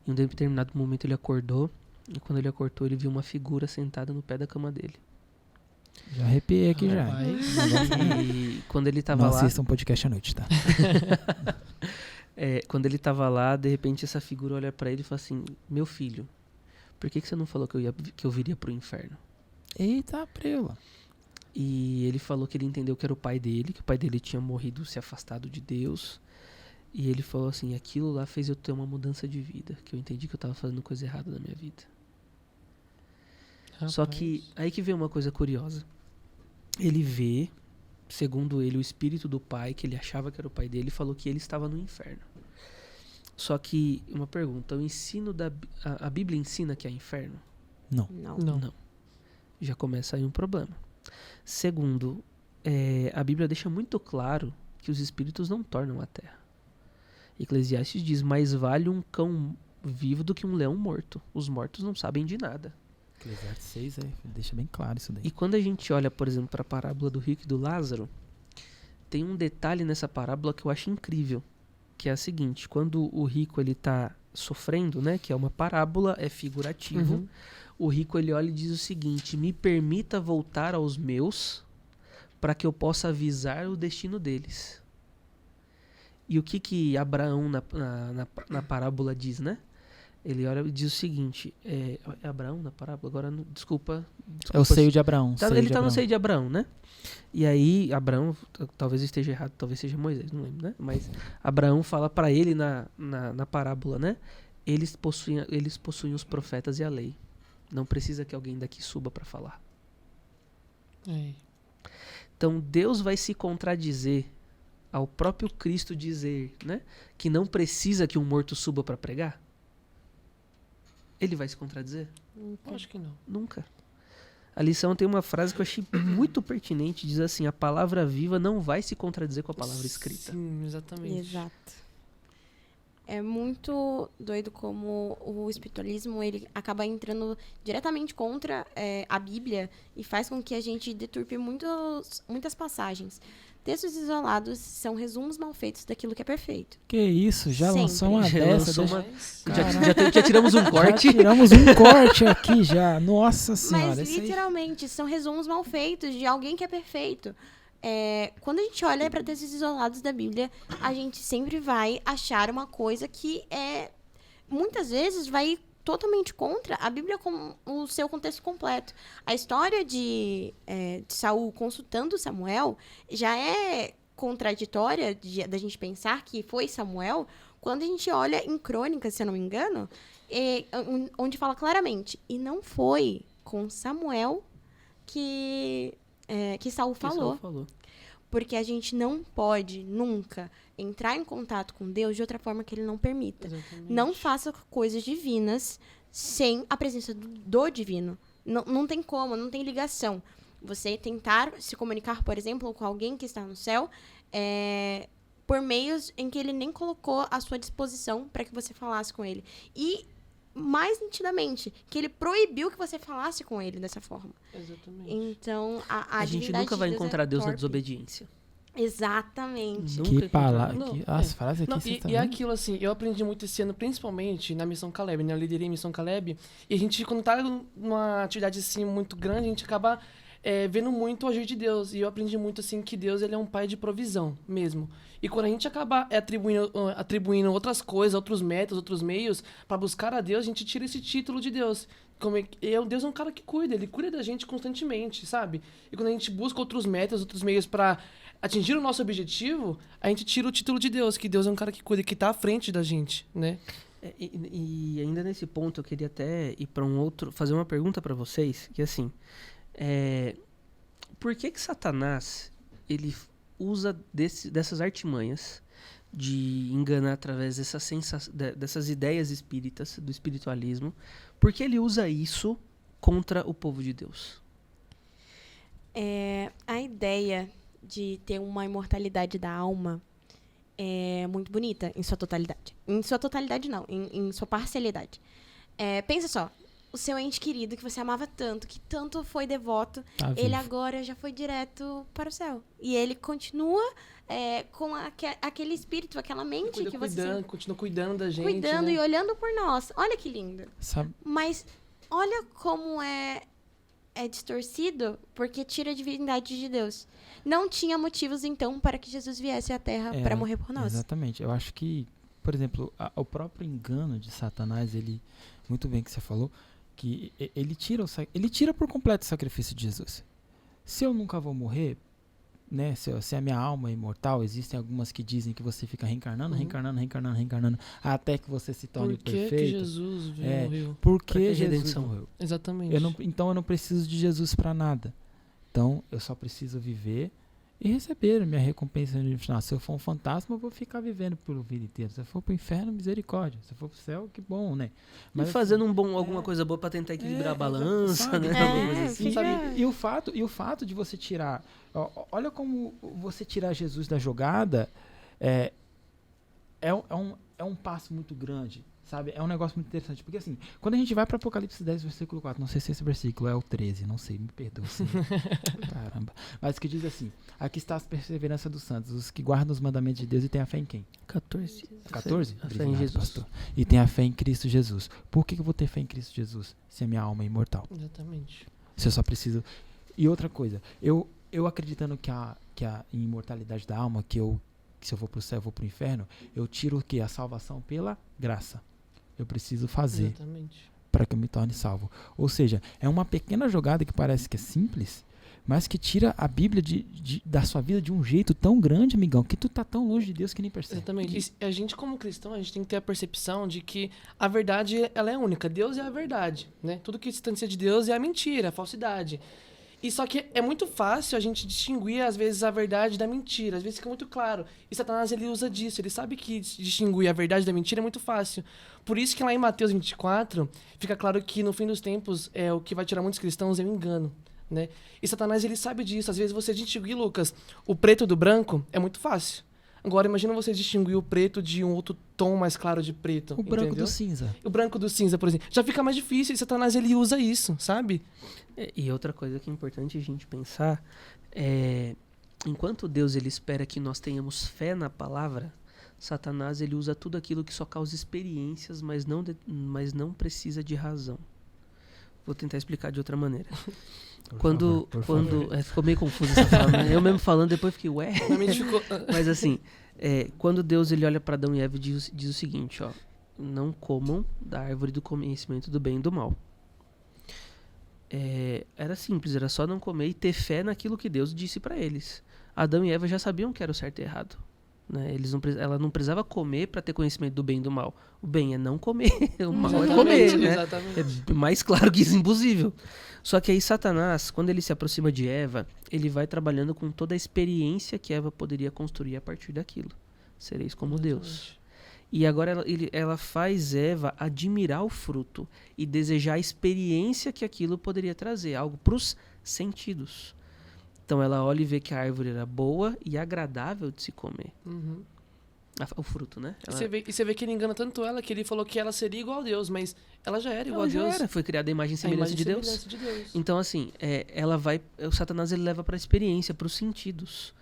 Em um determinado momento ele acordou, e quando ele acordou ele viu uma figura sentada no pé da cama dele. Já arrepiei aqui já. E quando ele tava lá... Não assistam um podcast à noite, tá? Quando ele tava lá, de repente essa figura olha pra ele e fala assim: meu filho, por que você não falou que eu viria pro inferno? Eita, prela. E ele falou que ele entendeu que era o pai dele, que o pai dele tinha morrido, se afastado de Deus. E ele falou assim: aquilo lá fez eu ter uma mudança de vida, que eu entendi que eu tava fazendo coisa errada na minha vida. Só que aí que vem uma coisa curiosa. Ele vê, segundo ele, o espírito do pai, que ele achava que era o pai dele, falou que ele estava no inferno. Só que, uma pergunta, o ensino a Bíblia ensina que há inferno? Não. Já começa aí um problema. Segundo, a Bíblia deixa muito claro que os espíritos não tornam a terra. Eclesiastes diz: mais vale um cão vivo do que um leão morto. Os mortos não sabem de nada. Eclesiastes 6 deixa bem claro isso daí. E quando a gente olha, por exemplo, para a parábola do rico e do Lázaro, tem um detalhe nessa parábola que eu acho incrível, que é a seguinte: quando o rico ele está sofrendo, né, que é uma parábola, é figurativo, o rico ele olha e diz o seguinte: me permita voltar aos meus para que eu possa avisar o destino deles. E o que Abraão na parábola diz, né? Ele olha e diz o seguinte: é Abraão na parábola? Agora, desculpa. É o seio de Abraão. Ele está no seio de Abraão, né? E aí, Abraão, talvez esteja errado, talvez seja Moisés, não lembro, né? Mas Abraão fala para ele na parábola, né? Eles possuem os profetas e a lei. Não precisa que alguém daqui suba para falar. É. Então, Deus vai se contradizer ao próprio Cristo dizer, né? Que não precisa que um morto suba para pregar? Ele vai se contradizer? Acho que não. Nunca. A lição tem uma frase que eu achei muito pertinente, diz assim: a palavra viva não vai se contradizer com a palavra escrita. Sim, exatamente. Exato. É muito doido como o espiritualismo ele acaba entrando diretamente contra a Bíblia e faz com que a gente deturpe muitas passagens. Textos isolados são resumos mal feitos daquilo que é perfeito. Que isso, já Sempre. lançou uma Já dessa. lançou Mas, Já tiramos um corte. Já tiramos um corte aqui já. Nossa senhora. Mas esse aí- literalmente são resumos mal feitos de alguém que é perfeito. Quando a gente olha para textos isolados da Bíblia, a gente sempre vai achar uma coisa que muitas vezes vai totalmente contra a Bíblia com o seu contexto completo. A história de Saul consultando Samuel já é contraditória da gente pensar que foi Samuel quando a gente olha em Crônicas, se eu não me engano, onde fala claramente: e não foi com Samuel que Saul falou. Porque a gente não pode nunca entrar em contato com Deus de outra forma que ele não permita. exatamente. Não faça coisas divinas sem a presença do divino. Não tem como, não tem ligação. Você tentar se comunicar, por exemplo, com alguém que está no céu, por meios em que ele nem colocou à sua disposição para que você falasse com ele. E, mais nitidamente, que ele proibiu que você falasse com ele dessa forma. Exatamente. Então, a gente divindade nunca de vai Deus encontrar Deus na torpe. desobediência. Exatamente. Nunca Que encontrar. palavra. Não, As frases aqui Não, vocês e estão vendo? aquilo assim, eu aprendi muito esse ano, principalmente na Missão Caleb, né? Eu liderei a Missão Caleb. E a gente, quando tá numa atividade assim muito grande, a gente acaba vendo muito o agir de Deus. E eu aprendi muito assim que Deus ele é um pai de provisão mesmo. E quando a gente acaba atribuindo outras coisas, outros métodos, outros meios para buscar a Deus, a gente tira esse título de Deus. Deus é um cara que cuida, ele cuida da gente constantemente, sabe? E quando a gente busca outros métodos, outros meios para atingir o nosso objetivo, a gente tira o título de Deus, que Deus é um cara que cuida, que tá à frente da gente, né? E ainda nesse ponto eu queria até ir para fazer uma pergunta para vocês, que assim, por que Satanás ele usa dessas artimanhas de enganar através dessas ideias espíritas, do espiritualismo? Por que ele usa isso contra o povo de Deus? A ideia de ter uma imortalidade da alma é muito bonita em sua totalidade. Em sua totalidade, não. Em sua parcialidade. Pensa só. O seu ente querido, que você amava tanto, que tanto foi devoto, Tá ele vivo. agora já foi direto para o céu. E ele continua com aquele espírito, aquela mente que você... Continua cuidando da gente, Cuidando né? e olhando por nós. Olha que lindo. Sabe? Mas olha como é distorcido, porque tira a divindade de Deus. Não tinha motivos, então, para que Jesus viesse à Terra para morrer por nós. Exatamente. Eu acho que, por exemplo, o próprio engano de Satanás, ele, muito bem que você falou, que ele tira por completo o sacrifício de Jesus. Se eu nunca vou morrer, né? Se a minha alma é imortal, existem algumas que dizem que você fica reencarnando, reencarnando, até que você se torne Por que perfeito. Jesus morreu? Por Pra que que Jesus redenção? morreu? Exatamente. Então eu não preciso de Jesus para nada. Então eu só preciso viver e receber a minha recompensa no final. Se eu for um fantasma, eu vou ficar vivendo pela vida inteira. Se eu for pro inferno, misericórdia. Se eu for pro céu, que bom, né? E fazendo alguma coisa boa para tentar equilibrar a balança, sabe? né? Alguma coisa assim. E, sabe, e o fato de você tirar... olha como você tirar Jesus da jogada é é um passo muito grande, sabe? É um negócio muito interessante. Porque assim, quando a gente vai para Apocalipse 10, versículo 4, não sei se esse versículo é o 13, não sei, me perdoa. Assim. Caramba. Mas que diz assim, aqui está a perseverança dos santos, os que guardam os mandamentos de Deus e têm a fé em quem? 14. 14? A fé em Jesus. Pastor. E tem a fé em Cristo Jesus. Por que eu vou ter fé em Cristo Jesus se a minha alma é imortal? Exatamente. Se eu só preciso... E outra coisa, eu acreditando que a imortalidade da alma, que se eu vou pro céu, eu vou pro inferno, eu tiro o quê? A salvação pela graça. Eu preciso fazer Exatamente. para que eu me torne salvo. Ou seja, é uma pequena jogada que parece que é simples, mas que tira a Bíblia da sua vida de um jeito tão grande, amigão, que tu tá tão longe de Deus que nem percebe. Exatamente. E a gente, como cristão, a gente tem que ter a percepção de que a verdade, ela é única. Deus é a verdade, né? Tudo que se distancia de Deus é a mentira, a falsidade. E só que é muito fácil a gente distinguir, às vezes, a verdade da mentira. Às vezes fica muito claro. E Satanás, ele usa disso. Ele sabe que distinguir a verdade da mentira é muito fácil. Por isso que lá em Mateus 24, fica claro que no fim dos tempos, o que vai tirar muitos cristãos é o engano, né? E Satanás, ele sabe disso. Às vezes você distinguir, Lucas, o preto do branco é muito fácil. Agora, imagina você distinguir o preto de um outro tom mais claro de preto. O branco entendeu? do cinza. O branco do cinza, por exemplo. Já fica mais difícil e Satanás, ele usa isso, sabe? E outra coisa que é importante a gente pensar é, enquanto Deus ele espera que nós tenhamos fé na palavra, Satanás ele usa tudo aquilo que só causa experiências, mas não precisa de razão. Vou tentar explicar de outra maneira. Quando ficou meio confuso essa fala, né? Eu mesmo falando, depois fiquei, ué? Mas assim, quando Deus ele olha para Adão e Eva e diz o seguinte, ó, não comam da árvore do conhecimento do bem e do mal. Era simples, era só não comer e ter fé naquilo que Deus disse para eles. Adão e Eva já sabiam que era o certo e errado. Né? Ela não precisava comer para ter conhecimento do bem e do mal. O bem é não comer, o mal é comer. Né? É mais claro que isso, impossível. Só que aí Satanás, quando ele se aproxima de Eva, ele vai trabalhando com toda a experiência que Eva poderia construir a partir daquilo. Sereis como Deus. E agora ela faz Eva admirar o fruto e desejar a experiência que aquilo poderia trazer, algo para os sentidos. Então ela olha e vê que a árvore era boa e agradável de se comer. Uhum. O fruto, né? E você vê que ele engana tanto ela que ele falou que ela seria igual a Deus, mas ela já era igual a Deus. Foi criada a imagem e semelhança de Deus. De Deus. Então assim, o Satanás ele leva para a experiência, para os sentidos.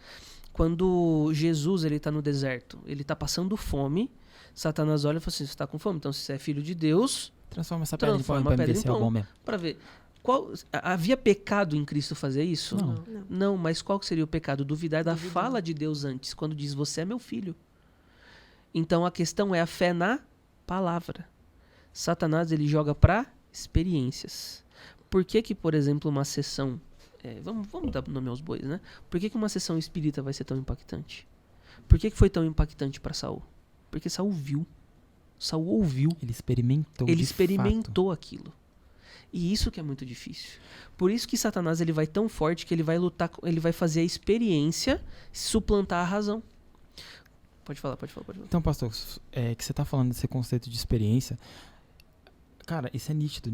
Quando Jesus ele está no deserto, ele está passando fome, Satanás olha e fala assim, você está com fome? Então se você é filho de Deus, transforma essa pedra em pão transforma a pedra em se é bom pão. mesmo. Para ver. Havia pecado em Cristo fazer isso? Não, mas qual seria o pecado? Duvidar da fala de Deus antes, quando diz, você é meu filho. Então a questão é a fé na palavra. Satanás ele joga para experiências. Por que, por exemplo, uma sessão... vamos dar nome aos bois, né? Por que uma sessão espírita vai ser tão impactante? Por que foi tão impactante para Saul? Porque Saul viu. Saul ouviu. Ele experimentou. Ele experimentou aquilo. E isso que é muito difícil. Por isso que Satanás ele vai tão forte que ele vai lutar, ele vai fazer a experiência suplantar a razão. Pode falar. Então, pastor, que você está falando desse conceito de experiência, cara, isso é nítido.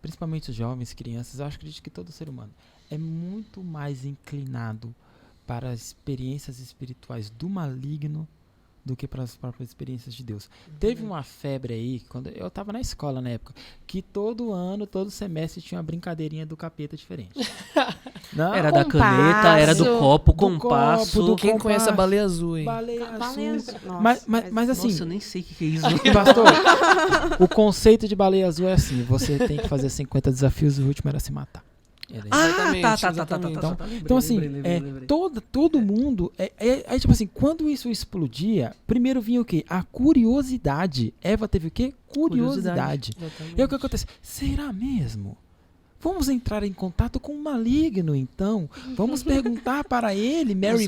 Principalmente os jovens, crianças, eu acredito que todo ser humano é muito mais inclinado para as experiências espirituais do maligno do que para as próprias experiências de Deus. Teve uma febre aí, quando eu estava na escola na época, que todo ano, todo semestre tinha uma brincadeirinha do capeta diferente. Não, era da caneta, era do copo, compasso. Quem conhece a baleia azul, hein? Baleia azul. Nossa, mas assim... Nossa, eu nem sei o que é isso. Pastor, o conceito de baleia azul é assim, você tem que fazer 50 desafios e o último era se matar. Então assim, lembrei. todo mundo tipo assim, quando isso explodia, primeiro vinha o quê? A curiosidade. Eva teve o quê? Curiosidade. E aí o que acontece? Será mesmo? Vamos entrar em contato com o maligno, então. Vamos perguntar para ele, Mary.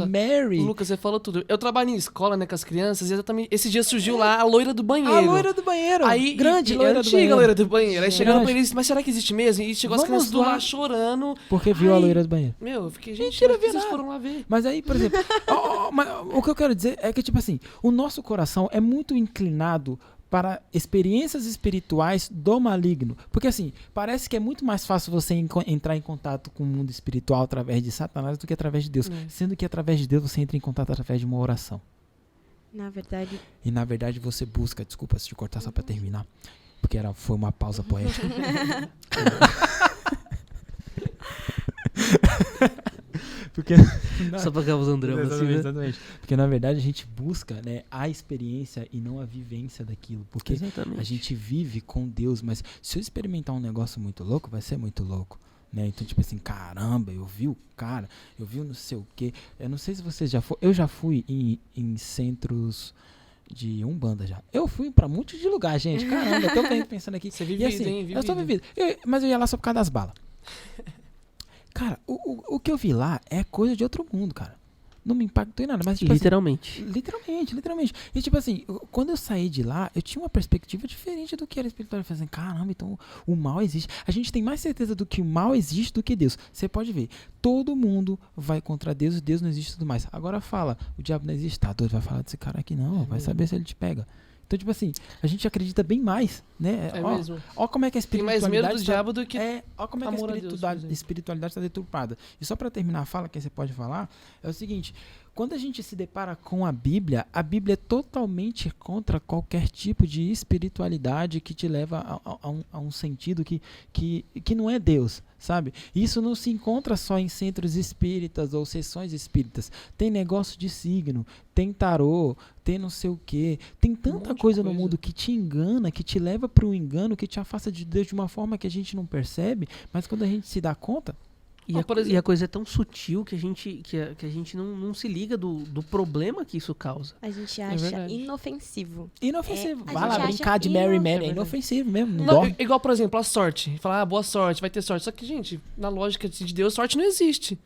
Lucas, você falou tudo. Eu trabalho em escola, né, com as crianças, e exatamente esse dia surgiu lá a loira do banheiro. A loira do banheiro. Aí, grande loira do banheiro. Antiga loira do banheiro. Aí chegaram Grande. pra ele e disse, mas será que existe mesmo? E chegou as crianças do lá chorando. Porque viu a loira do banheiro. Meu, eu fiquei, gente, Mentira, vocês nada. foram lá ver. Mas aí, por exemplo, mas o que eu quero dizer é que, tipo assim, o nosso coração é muito inclinado para experiências espirituais do maligno. Porque assim, parece que é muito mais fácil você entrar em contato com o mundo espiritual através de Satanás do que através de Deus. Sendo que através de Deus você entra em contato através de uma oração. Na verdade, E na verdade você busca, desculpa se te cortar só pra terminar, porque foi uma pausa poética. Porque Só pra causar um drama, assim, exatamente, né? exatamente. Porque na verdade a gente busca, né, a experiência e não a vivência daquilo. Porque Exatamente. a gente vive com Deus, mas se eu experimentar um negócio muito louco, vai ser muito louco. Né? Então, tipo assim, caramba, eu vi o cara, eu vi o não sei o quê. Eu não sei se vocês já foram. Eu já fui em centros de Umbanda já. Eu fui pra um monte de lugar, gente. Caramba, eu tô pensando aqui. Você é E vivido, assim, hein? eu sou Vivido. vivido. Mas eu ia lá só por causa das balas. Cara, o que eu vi lá é coisa de outro mundo, cara. Não me impactou em nada, mas tipo Literalmente. assim, literalmente. E tipo assim, quando eu saí de lá, eu tinha uma perspectiva diferente do que era espiritual. Eu falei assim, caramba, então o mal existe. A gente tem mais certeza do que o mal existe do que Deus. Você pode ver, todo mundo vai contra Deus, Deus não existe e tudo mais. Agora fala, o diabo não existe, tá doido, vai falar desse cara aqui não, vai saber se ele te pega. Então, tipo assim, a gente acredita bem mais, né? É Ó, mesmo. ó como é que a Tem mais espiritualidade medo do diabo do que ó como é que amor a Deus, por a exemplo. espiritualidade está deturpada. E só para terminar a fala, que você pode falar, é o seguinte: quando a gente se depara com a Bíblia é totalmente contra qualquer tipo de espiritualidade que te leva a um sentido que não é Deus, sabe? Isso não se encontra só em centros espíritas ou sessões espíritas. Tem negócio de signo, tem tarô, tem não sei o quê. Tem tanta monte de coisa no coisa. mundo que te engana, que te leva para o engano, que te afasta de Deus de uma forma que a gente não percebe, mas quando a gente se dá conta, E, Ó, por exemplo- a coisa é tão sutil que a gente não se liga do problema que isso causa. a gente É acha verdade. inofensivo. inofensivo. a Vai gente lá acha brincar de Mary Mary, é verdade. inofensivo mesmo, não Não, dorme. igual, por exemplo, a sorte. Falar, boa sorte, vai ter sorte. Só que, gente, na lógica de Deus, sorte não existe.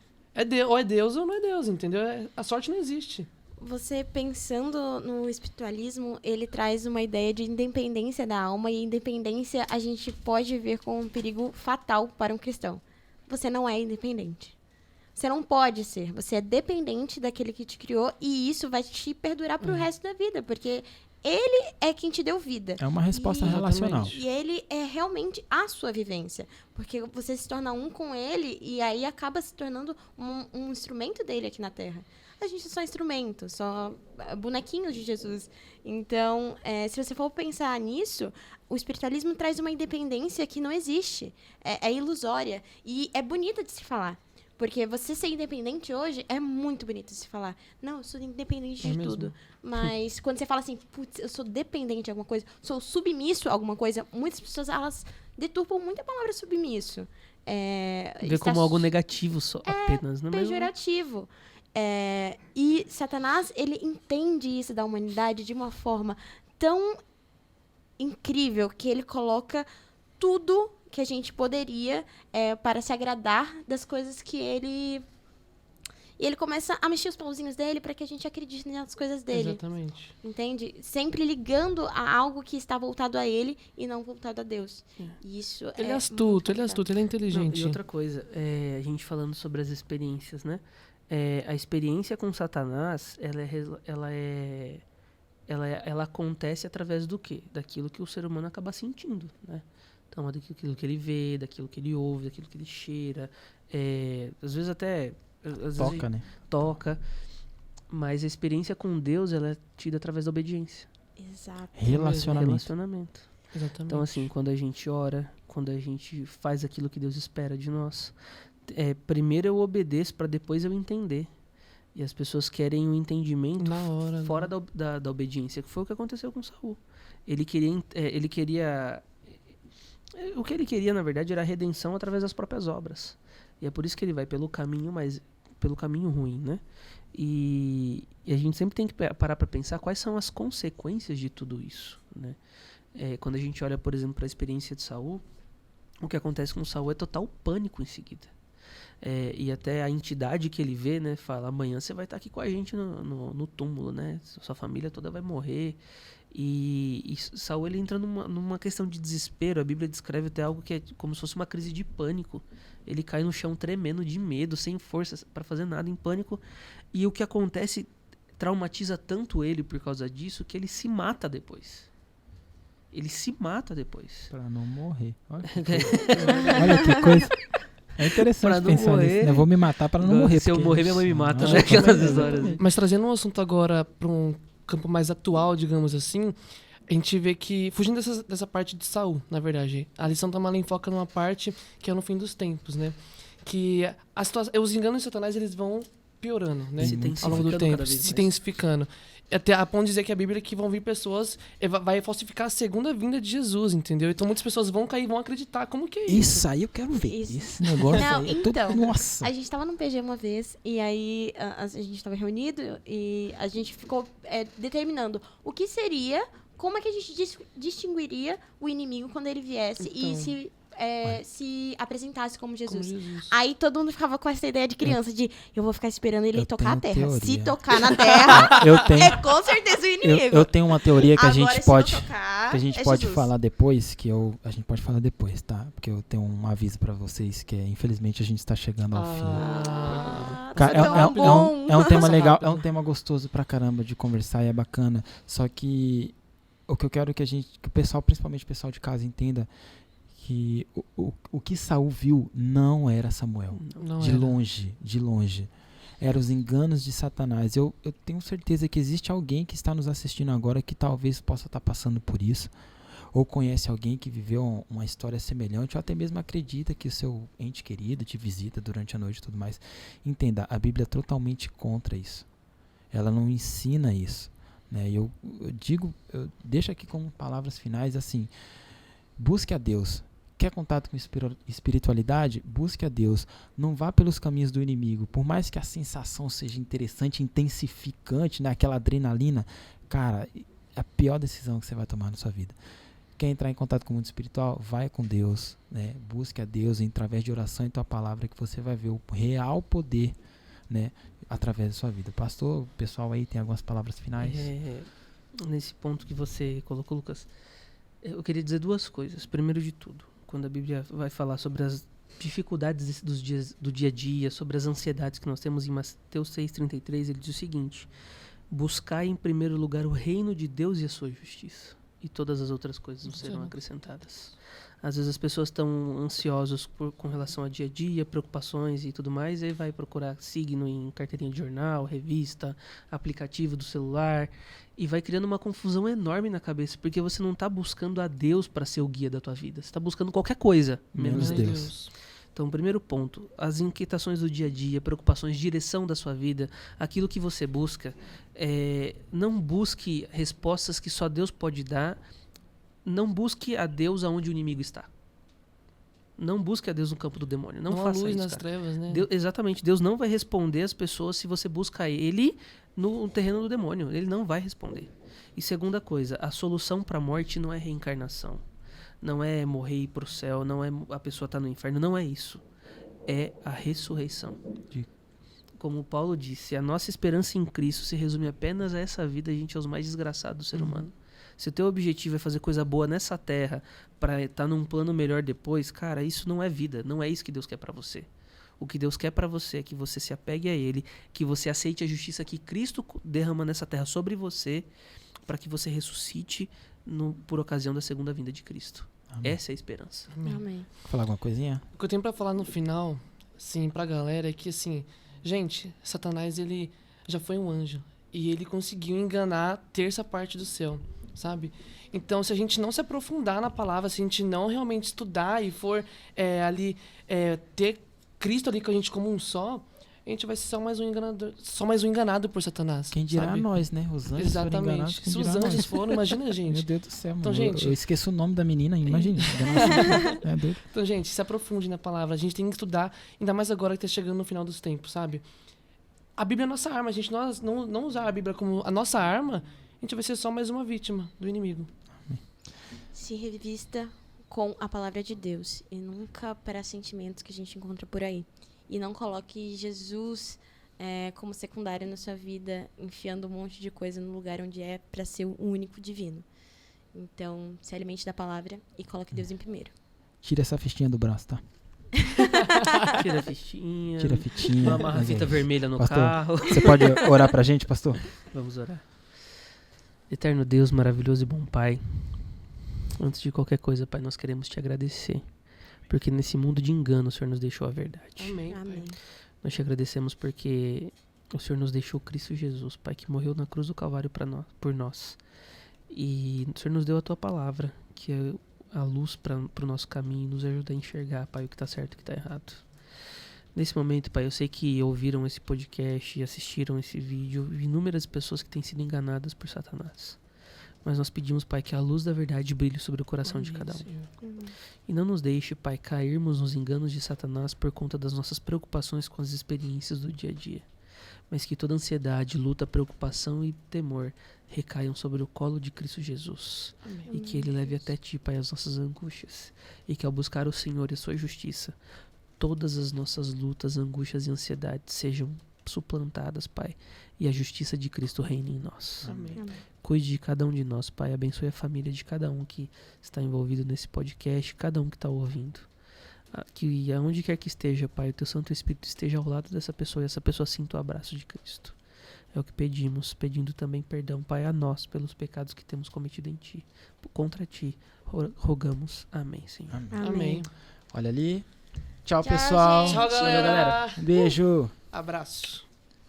Ou é Deus ou não é Deus, entendeu? A sorte não existe. Você pensando no espiritualismo, ele traz uma ideia de independência da alma, e independência a gente pode ver como um perigo fatal para um cristão. Você não é independente. Você não pode ser. Você é dependente daquele que te criou, e isso vai te perdurar pro resto da vida, porque ele é quem te deu vida. É uma resposta E- relacional. Exatamente. E ele é realmente a sua vivência. Porque você se torna um com ele e aí acaba se tornando um instrumento dele aqui na Terra. A gente é só instrumento, só bonequinhos de Jesus. Então, se você for pensar nisso, o espiritualismo traz uma independência que não existe. É ilusória. E é bonita de se falar. Porque você ser independente hoje é muito bonito de se falar. Não, eu sou independente de mesmo. tudo. Mas quando você fala assim, putz, eu sou dependente de alguma coisa, sou submisso a alguma coisa, muitas pessoas, elas deturpam muito a palavra submisso. Vê como algo negativo só, apenas. Não é mesmo? Pejorativo. E Satanás, ele entende isso da humanidade de uma forma tão incrível que ele coloca tudo que a gente poderia para se agradar das coisas que ele... E ele começa a mexer os pauzinhos dele para que a gente acredite nas coisas dele. Exatamente. Entende? Sempre ligando a algo que está voltado a ele e não voltado a Deus. E isso Ele é muito astuto, ele é complicado. astuto, ele é Não, inteligente. e outra coisa, a gente falando sobre as experiências, né? A experiência com Satanás, ela acontece através do quê? Daquilo que o ser humano acaba sentindo, né? Então, daquilo que ele vê, daquilo que ele ouve, daquilo que ele cheira. Às vezes até... Às vezes Toca, né? toca. Mas a experiência com Deus, ela é tida através da obediência. Exato. Relacionamento. Relacionamento. Exatamente. Então, assim, quando a gente ora, quando a gente faz aquilo que Deus espera de nós, primeiro eu obedeço para depois eu entender. E as pessoas querem um entendimento Na hora, fora né? da obediência, que foi o que aconteceu com Saul. Ele queria... O que ele queria, na verdade, era a redenção através das próprias obras. E é por isso que ele vai pelo caminho ruim, né? E a gente sempre tem que parar para pensar quais são as consequências de tudo isso, né? Quando a gente olha, por exemplo, para a experiência de Saul, o que acontece com Saul é total pânico em seguida. E até a entidade que ele vê, né, fala, amanhã você vai estar aqui com a gente no túmulo, né? Sua família toda vai morrer. E Saul, ele entra numa questão de desespero. A Bíblia descreve até algo que é como se fosse uma crise de pânico. Ele cai no chão tremendo de medo, sem forças para fazer nada, em pânico. E o que acontece traumatiza tanto ele por causa disso que ele se mata depois. Pra não morrer. Olha que coisa. É interessante Pra não pensar morrer. nisso, né? Eu vou me matar pra não morrer. Se eu porque- morrer, minha mãe me mata, Nossa, né? Aquelas mas- histórias. Mas trazendo um assunto agora para um campo mais atual, digamos assim, a gente vê que, fugindo dessa parte de Saul, na verdade, a lição também foca numa parte que é no fim dos tempos, né? Que os enganos de Satanás, eles vão piorando, né? Ao longo do tempo, se intensificando. Até a ponto de dizer que a Bíblia é que vão vir pessoas, vai falsificar a segunda vinda de Jesus, entendeu? Então muitas pessoas vão cair, vão acreditar. Como que é isso? Isso aí eu quero ver. Isso. Esse negócio Não, aí. então, Nossa. a gente tava num PG uma vez, e aí a gente tava reunido, e a gente ficou determinando o que seria, como é que a gente distinguiria o inimigo quando ele viesse e se apresentasse como Jesus. Aí todo mundo ficava com essa ideia de criança, de eu vou ficar esperando ele tocar a terra. Teoria. Se tocar na terra, é com certeza o inimigo. Eu tenho uma teoria que Agora, a gente pode... tocar, Que a gente pode falar depois, a gente pode falar depois, tá? Porque eu tenho um aviso pra vocês, que infelizmente a gente está chegando ao fim. Cara, é um tema legal, é um tema gostoso pra caramba de conversar e é bacana. Só que o que eu quero que o pessoal, principalmente o pessoal de casa, entenda que o que Saul viu não era Samuel. De longe. Eram os enganos de Satanás. Eu tenho certeza que existe alguém que está nos assistindo agora que talvez possa estar passando por isso, ou conhece alguém que viveu uma história semelhante, ou até mesmo acredita que o seu ente querido te visita durante a noite e tudo mais. Entenda, a Bíblia é totalmente contra isso. Ela não ensina isso, né? Eu deixo aqui como palavras finais assim: busque a Deus. Quer contato com espiritualidade? Busque a Deus. Não vá pelos caminhos do inimigo. Por mais que a sensação seja interessante, intensificante, né? Aquela adrenalina, cara, é a pior decisão que você vai tomar na sua vida. Quer entrar em contato com o mundo espiritual? Vai com Deus, né? Busque a Deus através de oração e tua palavra, que você vai ver o real poder, né? Através da sua vida. Pastor, o pessoal aí tem algumas palavras finais? Nesse ponto que você colocou, Lucas, eu queria dizer duas coisas. Primeiro de tudo, quando a Bíblia vai falar sobre as dificuldades do dia a dia, sobre as ansiedades que nós temos, em Mateus 6,33, ele diz o seguinte: buscai em primeiro lugar o reino de Deus e a sua justiça, e todas as outras coisas não serão acrescentadas. Às vezes as pessoas estão ansiosas com relação ao dia a dia, preocupações e tudo mais, e aí vai procurar signo em carteirinha de jornal, revista, aplicativo do celular, e vai criando uma confusão enorme na cabeça, porque você não está buscando a Deus para ser o guia da tua vida, você está buscando qualquer coisa, menos Deus. Então, primeiro ponto, as inquietações do dia a dia, preocupações, direção da sua vida, aquilo que você busca, não busque respostas que só Deus pode dar. Não busque a Deus aonde o inimigo está. Não busque a Deus no campo do demônio. Não faça luz isso, nas trevas, né? Exatamente. Deus não vai responder às pessoas se você busca Ele no terreno do demônio. Ele não vai responder. E segunda coisa, a solução para a morte não é reencarnação. Não é morrer e ir para o céu. Não é a pessoa estar no inferno. Não é isso. É a ressurreição. Como Paulo disse, a nossa esperança em Cristo se resume apenas a essa vida. A gente é os mais desgraçados do ser humano. Se o teu objetivo é fazer coisa boa nessa terra para estar num plano melhor depois, cara, isso não é vida. Não é isso que Deus quer para você. O que Deus quer para você é que você se apegue a Ele, que você aceite a justiça que Cristo derrama nessa terra sobre você, para que você ressuscite por ocasião da segunda vinda de Cristo. Amém. Essa é a esperança. Amém. Falar alguma coisinha? O que eu tenho pra falar no final, assim, pra galera é que, assim, gente, Satanás, ele já foi um anjo. E ele conseguiu enganar a terça parte do céu, sabe? Então, se a gente não se aprofundar na palavra, se a gente não realmente estudar e for ter Cristo ali com a gente como um só, a gente vai ser só mais um enganado por Satanás. Quem dirá sabe? Nós, né? Os anjos Exatamente. foram enganados. Se os anjos foram, imagina, gente. Meu Deus do céu, então, mano. gente, eu esqueço o nome da menina, imagina. É doido. Então, gente, se aprofunde na palavra. A gente tem que estudar, ainda mais agora que está chegando no final dos tempos, sabe? A Bíblia é a nossa arma. A gente não usar a Bíblia como a nossa arma, a gente vai ser só mais uma vítima do inimigo. Se revista com a palavra de Deus e nunca para sentimentos que a gente encontra por aí. E não coloque Jesus como secundário na sua vida, enfiando um monte de coisa no lugar onde é para ser o único divino. Então, se alimente da palavra e coloque Deus em primeiro. Tira essa festinha do braço, tá? Tira a fitinha. Tira a fitinha. Amarra a fita vermelha no pastor, carro. Você pode orar pra gente, pastor? Vamos orar. Eterno Deus, maravilhoso e bom Pai, antes de qualquer coisa, Pai, nós queremos te agradecer, porque nesse mundo de engano o Senhor nos deixou a verdade. Amém. Amém. Nós te agradecemos porque O Senhor nos deixou Cristo Jesus, Pai, que morreu na cruz do Calvário por nós. E o Senhor nos deu a Tua palavra, que é a luz para o nosso caminho, nos ajuda a enxergar, Pai, o que está certo e o que está errado. Nesse momento, Pai, eu sei que ouviram esse podcast e assistiram esse vídeo, inúmeras pessoas que têm sido enganadas por Satanás. Mas nós pedimos, Pai, que a luz da verdade brilhe sobre o coração de cada um. Senhor. E não nos deixe, Pai, cairmos nos enganos de Satanás por conta das nossas preocupações com as experiências do dia a dia. Mas que toda ansiedade, luta, preocupação e temor recaiam sobre o colo de Cristo Jesus. Amém. E que Ele leve até Ti, Pai, as nossas angústias. E que ao buscar o Senhor e a Sua justiça, todas as nossas lutas, angústias e ansiedades sejam suplantadas, Pai. E a justiça de Cristo reine em nós. Amém. Cuide de cada um de nós, Pai. Abençoe a família de cada um que está envolvido nesse podcast, cada um que está ouvindo. Que aonde quer que esteja, Pai, o Teu Santo Espírito esteja ao lado dessa pessoa e essa pessoa sinta o abraço de Cristo. É o que pedimos, pedindo também perdão, Pai, a nós pelos pecados que temos cometido em Ti. Contra Ti, rogamos. Amém, Senhor. Amém. Olha ali. Tchau, Tchau, pessoal. gente. Tchau, galera. Beijo. Abraço.